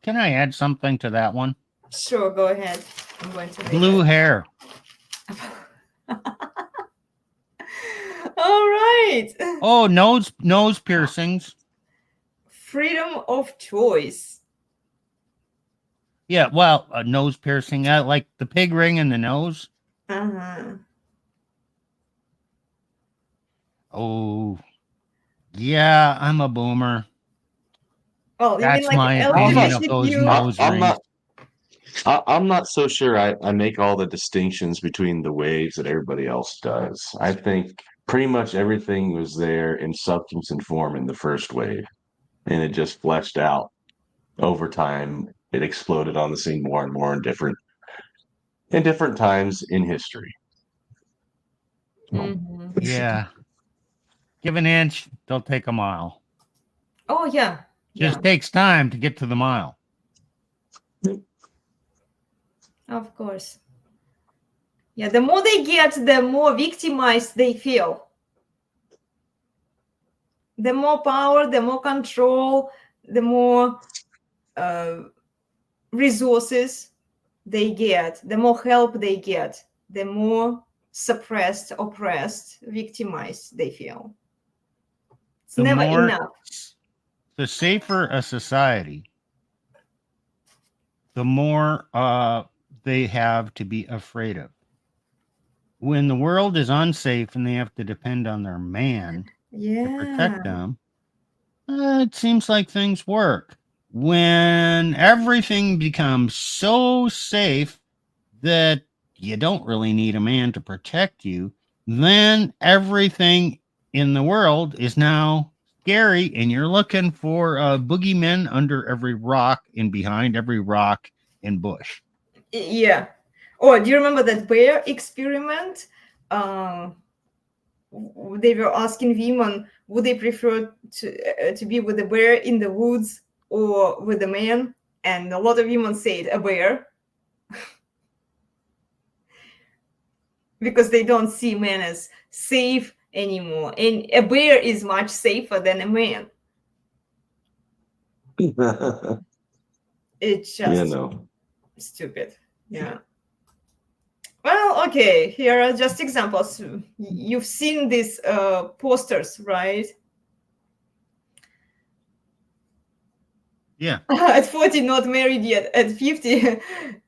can I add something to that one? Sure, go ahead. I'm going to Blue hair. All right. Oh, nose piercings. Freedom of choice. Yeah, well, a nose piercing, like the pig ring in the nose. Uh-huh. Oh, yeah, I'm a boomer. Well, you mean That's like my opinion of those LGBTQ? nose rings. I'm not so sure I make all the distinctions between the waves that everybody else does. I think pretty much everything was there in substance and form in the first wave, and it just fleshed out over time. It exploded on the scene more and more in different times in history. Mm-hmm. Yeah. Give an inch, they'll take a mile. Oh, yeah. Just takes time to get to the mile. Of course. Yeah, the more they get, the more victimized they feel. The more power, the more control, the more resources they get, the more help they get, the more suppressed, oppressed, victimized they feel. It's never enough. The safer a society, the more they have to be afraid of. When the world is unsafe and they have to depend on their man to protect them, it seems like things work. When everything becomes so safe that you don't really need a man to protect you, then everything in the world is now scary, and you're looking for boogeymen under every rock and behind every rock and bush. Yeah. Oh, do you remember that bear experiment? They were asking women, would they prefer to be with a bear in the woods or with a man? And a lot of women said a bear. Because they don't see men as safe anymore. And a bear is much safer than a man. It's just stupid. Yeah. Well, okay. Here are just examples. You've seen these posters, right? Yeah. At 40, not married yet. At 50,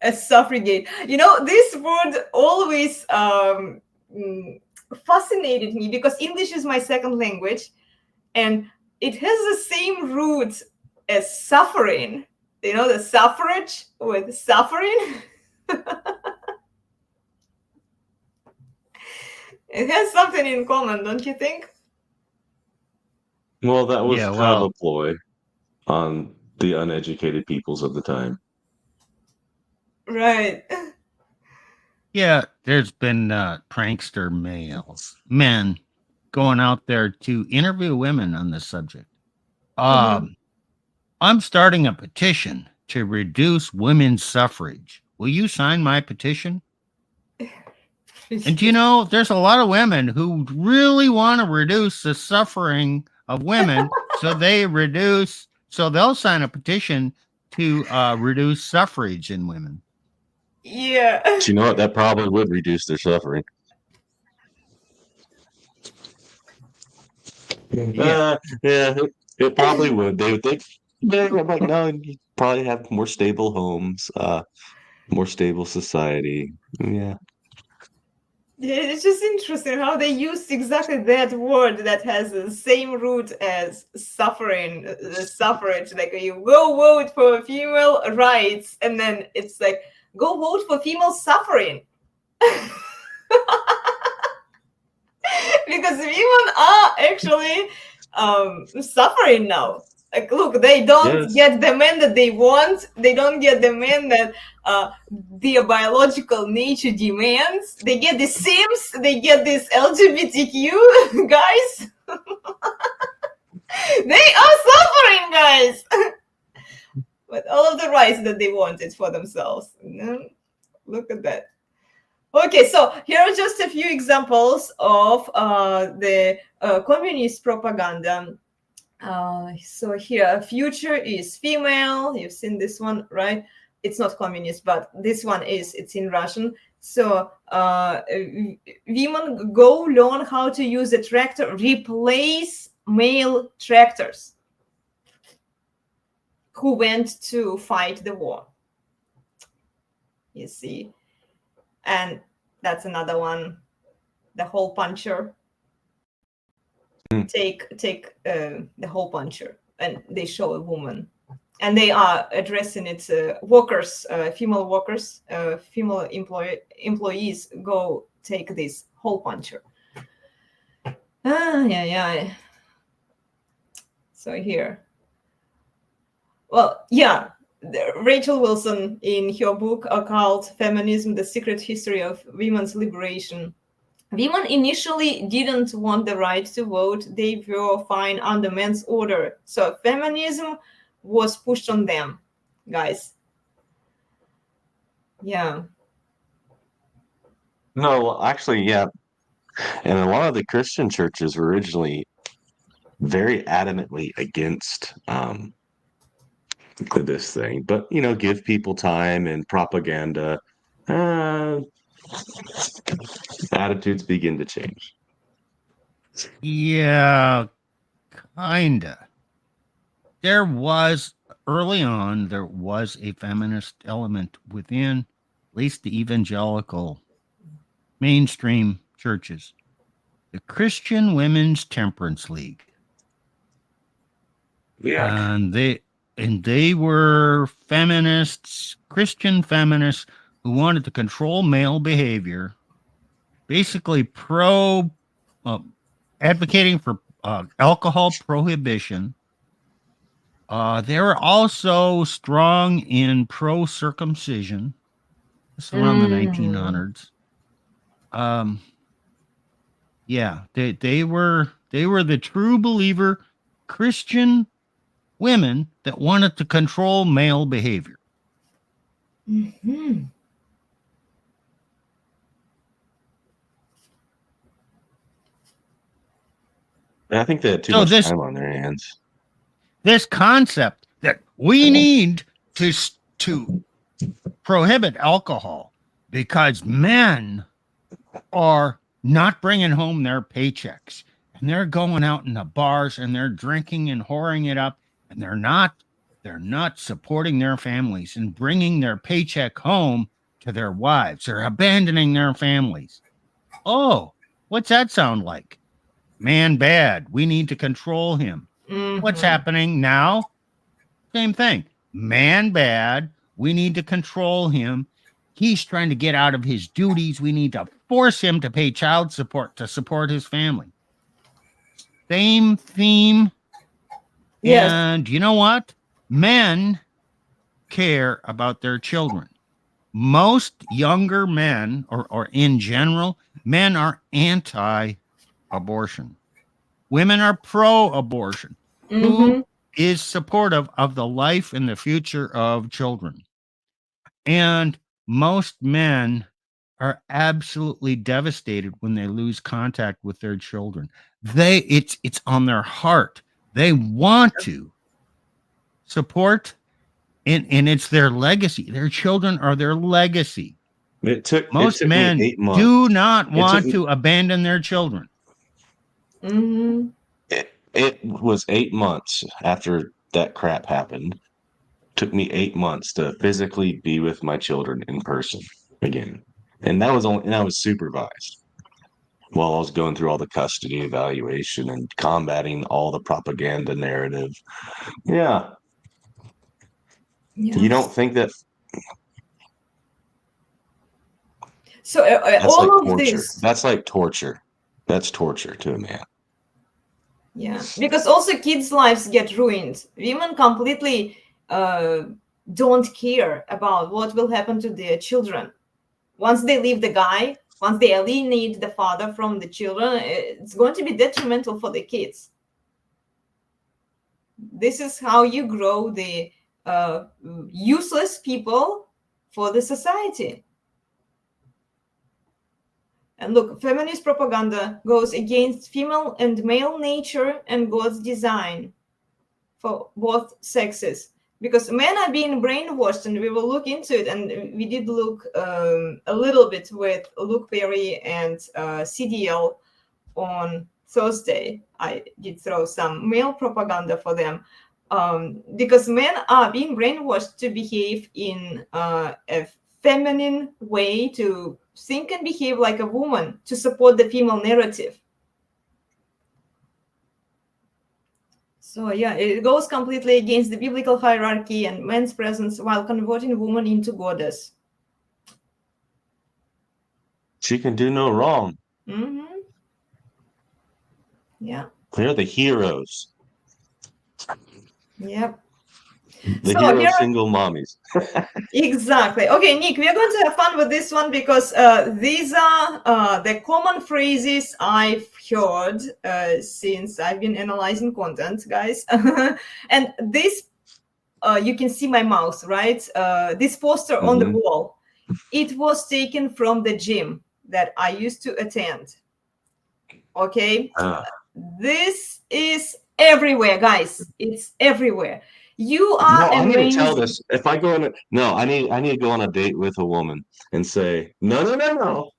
a suffragette. You know, this word always fascinated me because English is my second language, and it has the same root as suffering. You know, the suffrage with suffering. It has something in common, don't you think? Well, that was kind of a ploy on the uneducated peoples of the time. Right. Yeah, there's been prankster men going out there to interview women on this subject. I'm starting a petition to reduce women's suffrage. Will you sign my petition? And you know, there's a lot of women who really want to reduce the suffering of women, so they'll sign a petition to reduce suffrage in women. Yeah. But you know what? That probably would reduce their suffering. Yeah, it probably would. They would think, I'm like, no, you probably have more stable homes, more stable society. Yeah. Yeah, it's just interesting how they used exactly that word that has the same root as suffering, the suffrage. Like you go vote for female rights, and then it's like go vote for female suffering. Because women are actually suffering now. Like, look, they don't get the men that they want. They don't get the men that their biological nature demands. They get the Sims. They get this LGBTQ guys. They are suffering, guys. But all of the rights that they wanted for themselves. Look at that. Okay, so here are just a few examples of the communist propaganda. So here, future is female. You've seen this one, right? It's not communist, but this one is. It's in Russian. So women go learn how to use a tractor, replace male tractors who went to fight the war. You see, and that's another one, the hole puncher. Take the hole puncher, and they show a woman, and they are addressing it. Workers, female workers, female employees go take this hole puncher. Yeah. So here, well, yeah, Rachel Wilson in her book called Feminism: The Secret History of Women's Liberation. Women initially didn't want the right to vote. They were fine under men's order. So feminism was pushed on them, guys. Yeah. No, actually, yeah. And a lot of the Christian churches were originally very adamantly against this thing, but give people time and propaganda, attitudes begin to change. Yeah, kinda. There was early on, there was a feminist element within at least the evangelical mainstream churches. The Christian Women's Temperance League. Yeah. And they were feminists, Christian feminists who wanted to control male behavior, basically advocating for alcohol prohibition. They were also strong in pro-circumcision. This is around the 1900s. Yeah, they were the true believer Christian women that wanted to control male behavior. Mm-hmm. I think they had too much time on their hands. This concept that we need to prohibit alcohol because men are not bringing home their paychecks and they're going out in the bars and they're drinking and whoring it up, and they're not supporting their families and bringing their paycheck home to their wives. They're abandoning their families. Oh, what's that sound like? Man bad. We need to control him. Mm-hmm. What's happening now? Same thing. Man bad. We need to control him. He's trying to get out of his duties. We need to force him to pay child support to support his family. Same theme. Yes. And you know what? Men care about their children. Most younger men, or in general, men are anti-abortion. Women are pro-abortion. Mm-hmm. Who is supportive of the life and the future of children? And most men are absolutely devastated when they lose contact with their children. It's on their heart. They want to support, and it's their legacy. Their children are their legacy. Most men do not want to abandon their children. Mm-hmm. It was 8 months after that crap happened. Took me 8 months to physically be with my children in person again. And I was supervised while I was going through all the custody evaluation and combating all the propaganda narrative. Yeah. You don't think that? So all like of torture. this. That's like torture. That's torture to a man. Yeah, because also kids' lives get ruined. Women completely don't care about what will happen to their children. Once they leave the guy, once they alienate the father from the children, it's going to be detrimental for the kids. This is how you grow the useless people for the society. And look, feminist propaganda goes against female and male nature and God's design. for both sexes, because men are being brainwashed, and we will look into it. And we did look a little bit with Luke Perry and CDL on Thursday. I did throw some male propaganda for them, because men are being brainwashed to behave in a feminine way, to think and behave like a woman, to support the female narrative. So yeah, it goes completely against the biblical hierarchy and men's presence while converting woman into goddess. She can do no wrong. Mm-hmm. Yeah. They're the heroes. Yep. The hero single mommies. Exactly. Okay, Nick, we're going to have fun with this one, because these are the common phrases I've heard since I've been analyzing content, guys. And this, you can see my mouse, right? This poster on the wall, it was taken from the gym that I used to attend. Okay? This is everywhere, guys. It's everywhere. You are amazing. I need to tell this. If I go on I need to go on a date with a woman and say, no.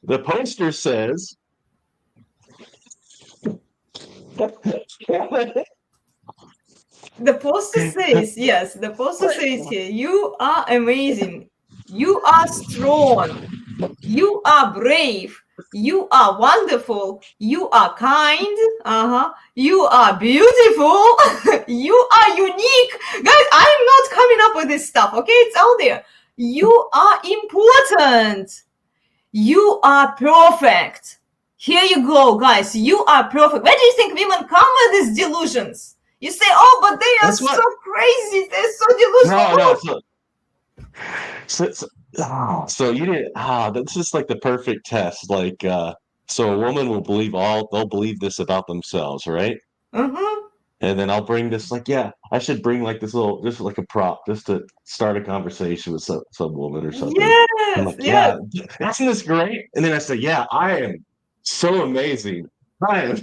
The poster says. The poster says, yes, the poster says here, you are amazing. You are strong. You are brave. You are wonderful. You are kind. You are beautiful. You are unique. Guys, I'm not coming up with this stuff, okay? It's out there. You are important. You are perfect. Here you go, guys. You are perfect. Where do you think women come with these delusions? You say, oh, but they are so crazy. They're so delusional. So you didn't. That's just like the perfect test. Like, so a woman will they'll believe this about themselves, right? Mm-hmm. And then I'll bring this, like, yeah, I should bring like this little, just like a prop, just to start a conversation with some woman or something. Yes, I'm like, yeah, isn't this great? And then I say, yeah, I am so amazing. I am.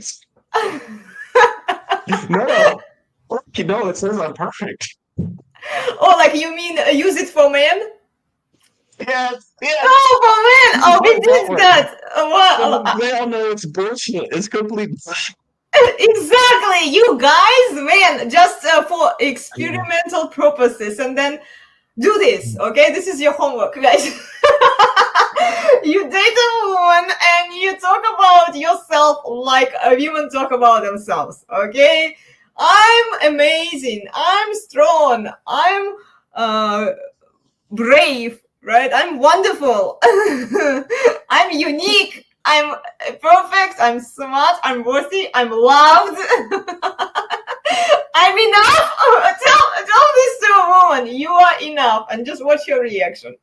No, it says I'm perfect. Oh, like you mean use it for men? Yes. Oh, for men. Oh, we did that. Well, they all know it's bullshit. It's complete bullshit. Exactly, you guys, man, just for experimental purposes, and then do this, okay? This is your homework, guys. You date a woman and you talk about yourself like a woman talk about themselves, okay? I'm amazing. I'm strong. I'm brave, right? I'm wonderful. I'm unique. I'm perfect. I'm smart. I'm worthy. I'm loved. I'm enough. Tell this to a woman. You are enough, and just watch your reaction.